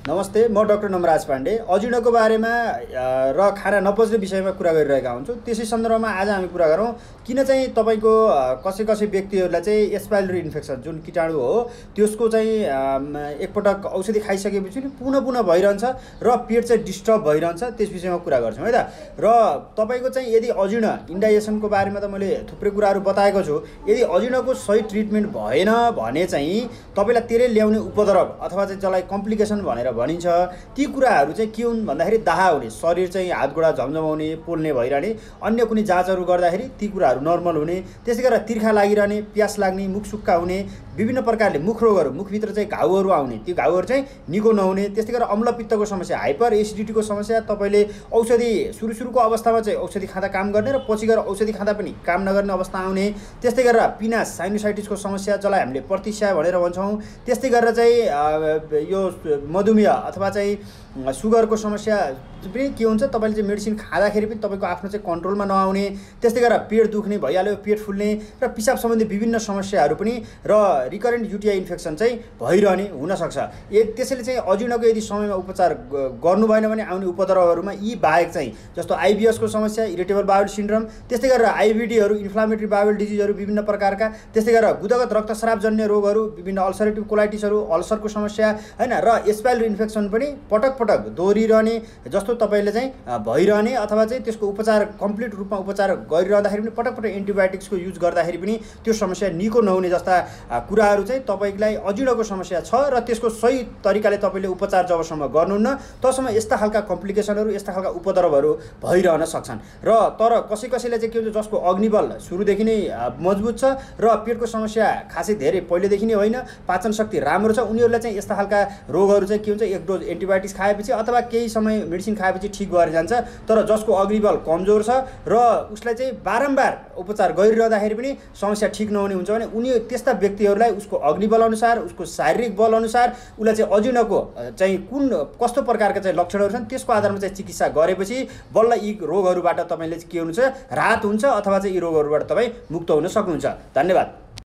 नमस्ते, म डाक्टर नमराज पाण्डे अजिर्णको बारेमा र खाना नपच्ने विषयमा कुरा गरिरहेका हुन्छौँ। त्यसै सन्दर्भमा आज हामी कुरा गरौँ किन चाहिँ तपाईको कसै व्यक्तिहरूलाई चाहिँ एस्पाइरोली इन्फेक्सन जुन कीटाणु हो त्यसको चाहिँ एकपटक औषधि खाइसकेपछि पुनः भइरहन्छ र पेट चाहिँ डिस्टर्ब भइरहन्छ, त्यस विषयमा कुरा गर्छौँ है त। र तपाईको चाहिँ यदि अजिर्ण इन्डाइजेसनको बारेमा त मैले थुप्रै कुराहरू बताएको छु। यदि अजिर्णको सही ट्रिटमेन्ट भएन भने चाहिँ तपाईलाई त्यसले ल्याउने उपद्रव अथवा चाहिँ जसलाई कम्प्लिकेसन भनेर भनिन्छ ती कुराहरू चाहिँ के हुन् भन्दाखेरि दाहा हुने, शरीर चाहिँ हातगोडा झमझमाउने, पोल्ने भइरहने, अन्य कुनै जाँचहरू गर्दाखेरि ती कुराहरू नर्मल हुने, त्यसै गरेर तिर्खा लागिरहने, प्यास लाग्ने, मुख सुक्खा हुने, विभिन्न प्रकारले मुख रोगहरू, मुखभित्र चाहिँ घाउहरू आउने, ती घाउहरू चाहिँ निको नहुने, त्यस्तै गरेर अम्लपित्तको समस्या, हाइपर एसिडिटीको समस्या, तपाईँले औषधि सुरुको अवस्थामा चाहिँ औषधि खाँदा काम गर्ने र पछि गएर औषधि खाँदा पनि काम नगर्ने अवस्था आउने, त्यस्तै गरेर पिनास साइनोसाइटिसको समस्या जसलाई हामीले प्रतिस्या भनेर भन्छौँ, त्यस्तै गरेर चाहिँ यो मधुमेह अथवा चाहिँ सुगरको समस्या पनि के हुन्छ, तपाईँले चाहिँ मेडिसिन खाँदाखेरि पनि तपाईँको आफ्नो चाहिँ कन्ट्रोलमा नआउने, त्यस्तै गरेर पेट दुख्ने भइहाल्यो, पेट फुल्ने र पिसाब सम्बन्धी विभिन्न समस्याहरू पनि र रिकरेन्ट युटिआई इन्फेक्सन चाहिँ भइरहने हुनसक्छ। त्यसैले चाहिँ अजिर्णको यदि समयमा उपचार गर्नु भएन भने आउने उपद्रवहरूमा यी बाहेक चाहिँ जस्तो आइबिएसको समस्या, इरिटेबल बाउल सिन्ड्रोम, त्यस्तै गरेर आइबिडीहरू, इन्फ्लामेटरी बाउल डिजिजहरू विभिन्न प्रकारका, त्यस्तै गरेर गुदगत रक्तस्रावजन्य रोगहरू, विभिन्न अल्सरेटिभ कोलाइटिसहरू, अल्सरको समस्या हैन, र एस्पाइरोली इन्फेक्सन पनि पटक दोहोरिरहने जस्तो तपाईँले चाहिँ भइरहने अथवा चाहिँ त्यसको उपचार कम्प्लिट रूपमा उपचार गरिरहँदाखेरि पनि पटक एन्टिबायोटिक्सको युज गर्दाखेरि पनि त्यो समस्या निको नहुने जस्ता कुराहरू चाहिँ तपाईँलाई अजिर्णको समस्या छ र त्यसको सही तरिकाले तपाईँले उपचार जबसम्म गर्नुहुन्न तबसम्म यस्ता खालका कम्प्लिकेसनहरू, यस्ता खालका उपद्रवहरू भइरहन सक्छन्। र तर कसैले चाहिँ के हुन्छ, जसको अग्निबल सुरुदेखि नै मजबुत छ र पेटको समस्या खासै धेरै पहिलेदेखि नै होइन, पाचन शक्ति राम्रो छ, उनीहरूलाई चाहिँ यस्ता खालका रोगहरू चाहिँ के हुन्छ, एक डोज एन्टिबायोटिक्स खाएपछि अथवा केही समय मेडिसिन खाएपछि ठिक भएर जान्छ। तर जसको अग्निबल कमजोर छ र उसलाई चाहिँ बारम्बार उपचार गरिरहँदाखेरि पनि समस्या ठिक नहुने हुन्छ भने उनी त्यस्ता व्यक्तिहरूलाई उसको अग्निबल अनुसार, उसको शारीरिक बल अनुसार उसलाई चाहिँ अजिर्णको चाहिँ कस्तो प्रकारका चाहिँ लक्षणहरू छन् त्यसको आधारमा चाहिँ चिकित्सा गरेपछि बल्ल यी रोगहरूबाट तपाईँले के हुन्छ, राहत हुन्छ अथवा चाहिँ यी रोगहरूबाट तपाईँ मुक्त हुन सक्नुहुन्छ। धन्यवाद।